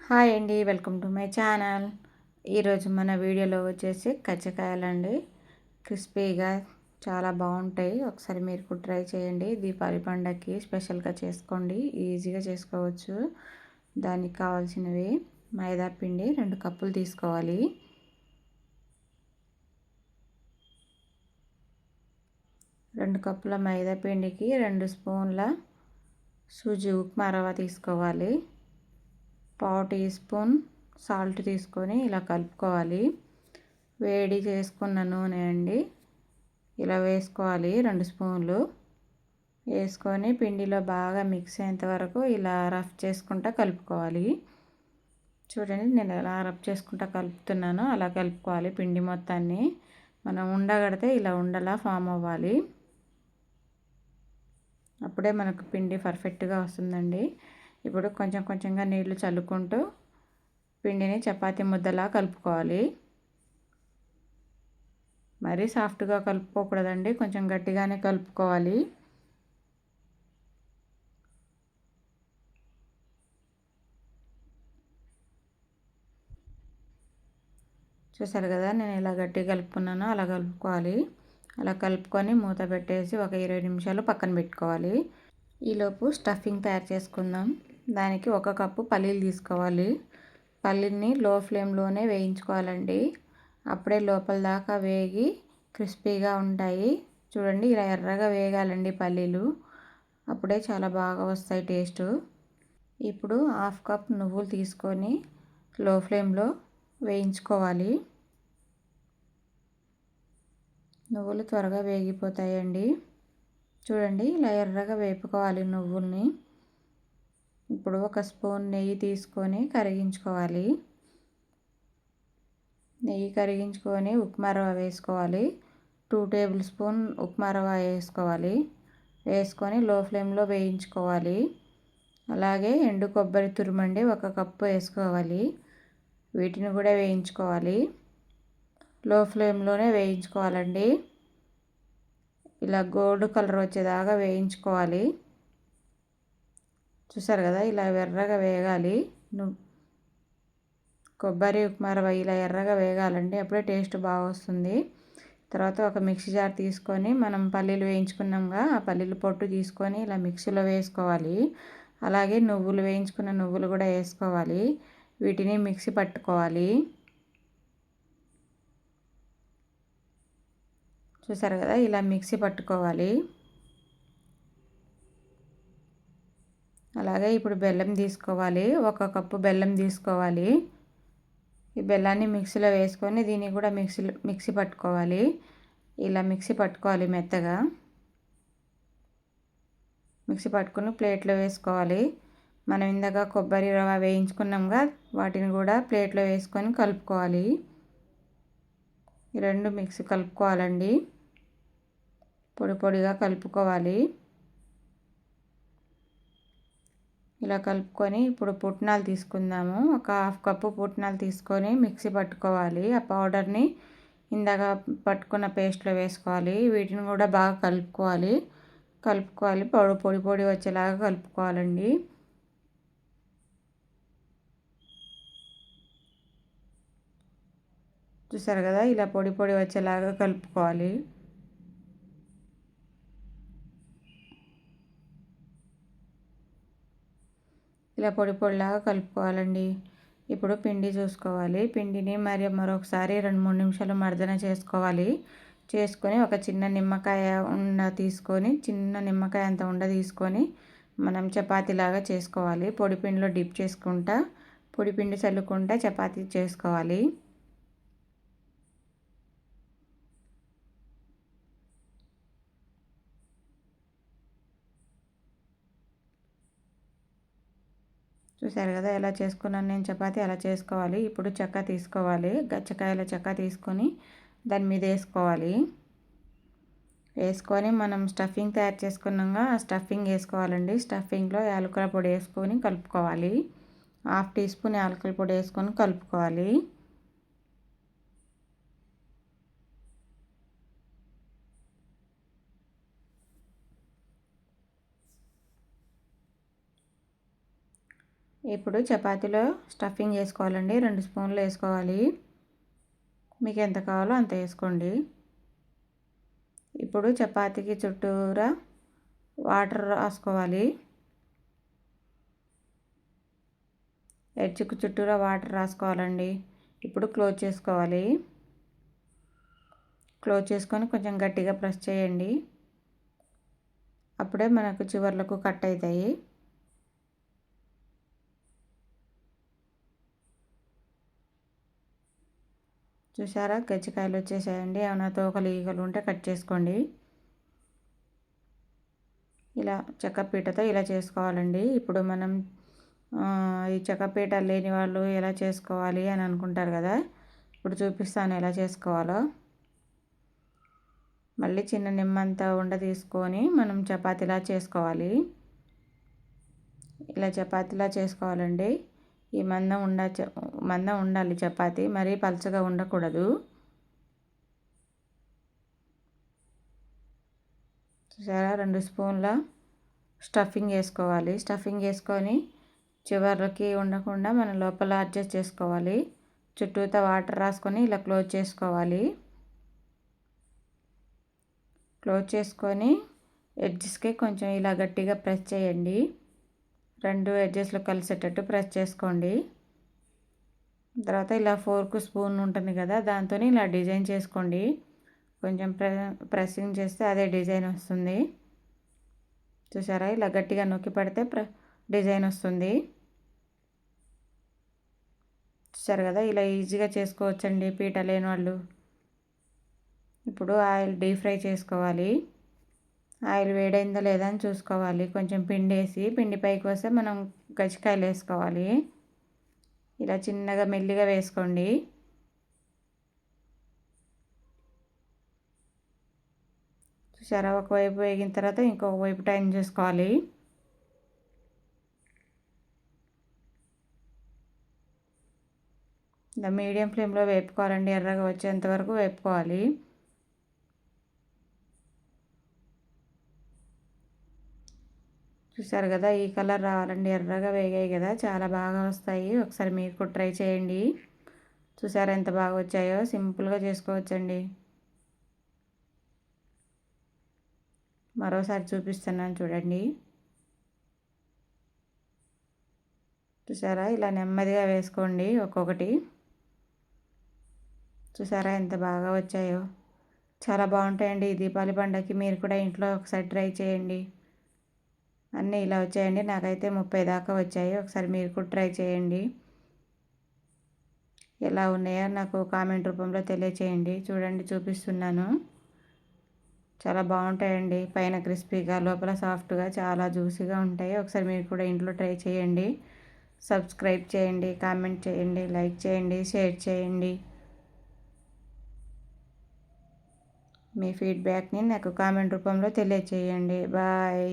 Hi అండి, welcome to my channel. ఈరోజు మన వీడియోలో వచ్చేసి కజ్జికాయలండి. క్రిస్పీగా చాలా బాగుంటాయి. ఒకసారి మీరు కూడా ట్రై చేయండి. దీపావళి పండగకి స్పెషల్గా చేసుకోండి, ఈజీగా చేసుకోవచ్చు. దానికి కావాల్సినవి మైదా పిండి 2 కప్పులు తీసుకోవాలి. రెండు కప్పుల మైదా పిండికి 2 స్పూన్ల సూజీ ఉప్మా రవ్వ తీసుకోవాలి. పావు టీ స్పూన్ సాల్ట్ తీసుకొని ఇలా కలుపుకోవాలి. వేడి చేసుకున్న నూనె అండి, ఇలా వేసుకోవాలి. 2 స్పూన్లు వేసుకొని పిండిలో బాగా మిక్స్ అయ్యేంత వరకు ఇలా రఫ్ చేసుకుంటా కలుపుకోవాలి. చూడండి, నేను ఎలా రఫ్ చేసుకుంటా కలుపుతున్నానో అలా కలుపుకోవాలి. పిండి మొత్తాన్ని మనం ఉండగడితే ఇలా ఉండలా ఫామ్ అవ్వాలి. అప్పుడే మనకు పిండి పర్ఫెక్ట్గా వస్తుందండి. ఇప్పుడు కొంచెం కొంచెంగా నీళ్లు చల్లుకుంటూ పిండిని చపాతీ ముద్దలా కలుపుకోవాలి. మరీ సాఫ్ట్గా కలుపుకోకూడదండి, కొంచెం గట్టిగానే కలుపుకోవాలి. చూసారు కదా, నేను ఇలా గట్టిగా కలుపుకున్నానో అలా కలుపుకోవాలి. అలా కలుపుకొని మూత పెట్టేసి ఒక 20 నిమిషాలు పక్కన పెట్టుకోవాలి. ఈలోపు స్టఫింగ్ తయారు చేసుకుందాం. దానికి 1 కప్పు పల్లీలు తీసుకోవాలి. పల్లీని లో ఫ్లేమ్లోనే వేయించుకోవాలండి. అప్పుడే లోపల దాకా వేగి క్రిస్పీగా ఉంటాయి. చూడండి, ఇలా ఎర్రగా వేగాలండి పల్లీలు, అప్పుడే చాలా బాగా వస్తాయి టేస్ట్. ఇప్పుడు 1/2 కప్ నువ్వులు తీసుకొని లో ఫ్లేమ్లో వేయించుకోవాలి. నువ్వులు త్వరగా వేగిపోతాయండి. చూడండి, ఇలా ఎర్రగా వేపుకోవాలి నువ్వుల్ని. ఇప్పుడు 1 స్పూన్ నెయ్యి తీసుకొని కరిగించుకోవాలి. నెయ్యి కరిగించుకొని ఉప్మా రవ్వ వేసుకోవాలి. 2 టేబుల్ స్పూన్ ఉప్మా రవ్వ వేసుకోవాలి. వేసుకొని లో ఫ్లేమ్లో వేయించుకోవాలి. అలాగే ఎండు కొబ్బరి తురుమండి 1 కప్పు వేసుకోవాలి. వీటిని కూడా వేయించుకోవాలి. లో ఫ్లేమ్లోనే వేయించుకోవాలండి. ఇలా గోల్డ్ కలర్ వచ్చేదాకా వేయించుకోవాలి. చూసారు కదా, ఇలా ఎర్రగా వేగాలి. కొబ్బరి ఉప్మా రవ్వ ఇలా ఎర్రగా వేగాలండి, అప్పుడే టేస్ట్ బాగా వస్తుంది. తర్వాత ఒక మిక్సీ జార్ తీసుకొని మనం పల్లీలు వేయించుకున్నాంగా, ఆ పల్లీలు పొట్టు తీసుకొని ఇలా మిక్సీలో వేసుకోవాలి. అలాగే నువ్వులు వేయించుకున్న నువ్వులు కూడా వేసుకోవాలి. వీటిని మిక్సీ పట్టుకోవాలి. చూసారు కదా, ఇలా మిక్సీ పట్టుకోవాలి. అలాగే ఇప్పుడు బెల్లం తీసుకోవాలి. 1 కప్పు బెల్లం తీసుకోవాలి. ఈ బెల్లాన్ని మిక్సీలో వేసుకొని దీన్ని కూడా మిక్సీ పట్టుకోవాలి. ఇలా మిక్సీ పట్టుకోవాలి మెత్తగా. మిక్సీ పట్టుకుని ప్లేట్లో వేసుకోవాలి. మనం ఇందాక కొబ్బరి రవ్వ వేయించుకున్నాంగా, వాటిని కూడా ప్లేట్లో వేసుకొని కలుపుకోవాలి. ఈ 2 మిక్సీ కలుపుకోవాలండి, పొడి పొడిగా కలుపుకోవాలి. ఇలా కలుపుకొని ఇప్పుడు పుట్నాలు తీసుకుందాము. 1/2 కప్పు పుట్నాలు తీసుకొని మిక్సీ పట్టుకోవాలి. ఆ పౌడర్ని ఇందాక పట్టుకున్న పేస్ట్లో వేసుకోవాలి. వీటిని కూడా బాగా కలుపుకోవాలి. పొడి పొడి వచ్చేలాగా కలుపుకోవాలండి. చూసారు కదా, ఇలా పొడి పొడి వచ్చేలాగా కలుపుకోవాలి. ఇలా పొడి పొడిలాగా కలుపుకోవాలండి. ఇప్పుడు పిండి చూసుకోవాలి. పిండిని మరొకసారి 2-3 నిమిషాలు మర్దన చేసుకోవాలి. చేసుకొని ఒక చిన్న నిమ్మకాయ అంత ఉండ తీసుకొని మనం చపాతీలాగా చేసుకోవాలి. పొడి పిండిలో డిప్ చేసుకుంటా పొడి పిండి చల్లుకుంటా చపాతీ చేసుకోవాలి. చూసారు కదా, ఎలా చేసుకున్నాను నేను చపాతీ, అలా చేసుకోవాలి. ఇప్పుడు చెక్క తీసుకోవాలి. గచ్చకాయల చెక్క తీసుకొని దాని మీద వేసుకోవాలి. వేసుకొని మనం స్టఫింగ్ తయారు చేసుకున్నాక ఆ స్టఫింగ్ వేసుకోవాలండి. స్టఫింగ్లో యాలకుల పొడి వేసుకొని కలుపుకోవాలి. 1/2 టీ స్పూన్ యాలకుల పొడి వేసుకొని కలుపుకోవాలి. ఇప్పుడు చపాతీలో స్టఫింగ్ వేసుకోవాలండి. 2 స్పూన్లు వేసుకోవాలి. మీకు ఎంత కావాలో అంత వేసుకోండి. ఇప్పుడు చపాతీకి చుట్టూరా వాటర్ రాసుకోవాలి. ఎడ్జ్కి చుట్టూరా వాటర్ రాసుకోవాలండి. ఇప్పుడు క్లోజ్ చేసుకోవాలి. క్లోజ్ చేసుకొని కొంచెం గట్టిగా ప్రెస్ చేయండి. అప్పుడే మనకు చివర్లకు కట్ అవుతాయి. చూసారా, గజ్జికాయలు వచ్చేసాయండి. ఏమైనా తోకలు ఈగలు ఉంటే కట్ చేసుకోండి. ఇలా చెక్కపీటతో ఇలా చేసుకోవాలండి. ఇప్పుడు మనం ఈ చెక్కపీట లేని వాళ్ళు ఎలా చేసుకోవాలి అని అనుకుంటారు కదా, ఇప్పుడు చూపిస్తాను ఎలా చేసుకోవాలో. మళ్ళీ చిన్న నిమ్మంతా ఉండ తీసుకొని మనం చపాతీలా చేసుకోవాలి. ఇలా చపాతీలా చేసుకోవాలండి. ఈ మందం ఉండాలి చపాతీ, మరీ పలుచగా ఉండకూడదు. చూసారా, 2 స్పూన్ల స్టఫింగ్ వేసుకోవాలి. స్టఫింగ్ వేసుకొని చివర్లకి ఉండకుండా మనం లోపల అడ్జస్ట్ చేసుకోవాలి. చుట్టూతా వాటర్ రాసుకొని ఇలా క్లోజ్ చేసుకోవాలి. క్లోజ్ చేసుకొని ఎడ్జెస్కి కొంచెం ఇలా గట్టిగా ప్రెస్ చేయండి. 2 ఎడ్జెస్లో కలిసేటట్టు ప్రెస్ చేసుకోండి. తర్వాత ఇలా ఫోర్క్ స్పూన్ ఉంటుంది కదా, దాంతో ఇలా డిజైన్ చేసుకోండి. కొంచెం ప్రెస్సింగ్ చేస్తే అదే డిజైన్ వస్తుంది. చూసారా, ఇలా గట్టిగా నొక్కి పడితే డిజైన్ వస్తుంది. చూసారు కదా, ఇలా ఈజీగా చేసుకోవచ్చండి పీట లేని వాళ్ళు. ఇప్పుడు ఆయిల్ డీప్ ఫ్రై చేసుకోవాలి. ఆయిల్ వేడైందా లేదా అని చూసుకోవాలి. కొంచెం పిండి వేసి, పిండి పైకి వస్తే మనం గజ్జికాయలు వేసుకోవాలి. ఇలా చిన్నగా మెల్లిగా వేసుకోండి. చూసారా, ఒకవైపు వేగిన తర్వాత ఇంకొక వైపు టర్న్ చేసుకోవాలి. ఇలా మీడియం ఫ్లేమ్లో వేపుకోవాలండి. ఎర్రగా వచ్చేంత వరకు వేపుకోవాలి. చూసారు కదా, ఈ కలర్ రావాలండి. ఎర్రగా వేగాయి కదా, చాలా బాగా వస్తాయి. ఒకసారి మీరు కూడా ట్రై చేయండి. చూసారా ఎంత బాగా వచ్చాయో. సింపుల్గా చేసుకోవచ్చండి. మరోసారి చూపిస్తున్నాను చూడండి. చూసారా, ఇలా నెమ్మదిగా వేసుకోండి ఒక్కొక్కటి. చూసారా ఎంత బాగా వచ్చాయో. చాలా బాగుంటాయండి. ఈ దీపావళి పండగకి మీరు కూడా ఇంట్లో ఒకసారి ట్రై చేయండి. అన్నీ ఇలా వచ్చాయండి. నాకైతే 30 దాకా వచ్చాయి. ఒకసారి మీరు కూడా ట్రై చేయండి. ఎలా ఉన్నాయో నాకు కామెంట్ రూపంలో తెలియచేయండి. చూడండి, చూపిస్తున్నాను. చాలా బాగుంటాయండి. పైన క్రిస్పీగా, లోపల సాఫ్ట్గా, చాలా జ్యూసీగా ఉంటాయి. ఒకసారి మీరు కూడా ఇంట్లో ట్రై చేయండి. సబ్స్క్రైబ్ చేయండి, కామెంట్ చేయండి, లైక్ చేయండి, షేర్ చేయండి. మీ ఫీడ్బ్యాక్ని నాకు కామెంట్ రూపంలో తెలియచేయండి. బాయ్.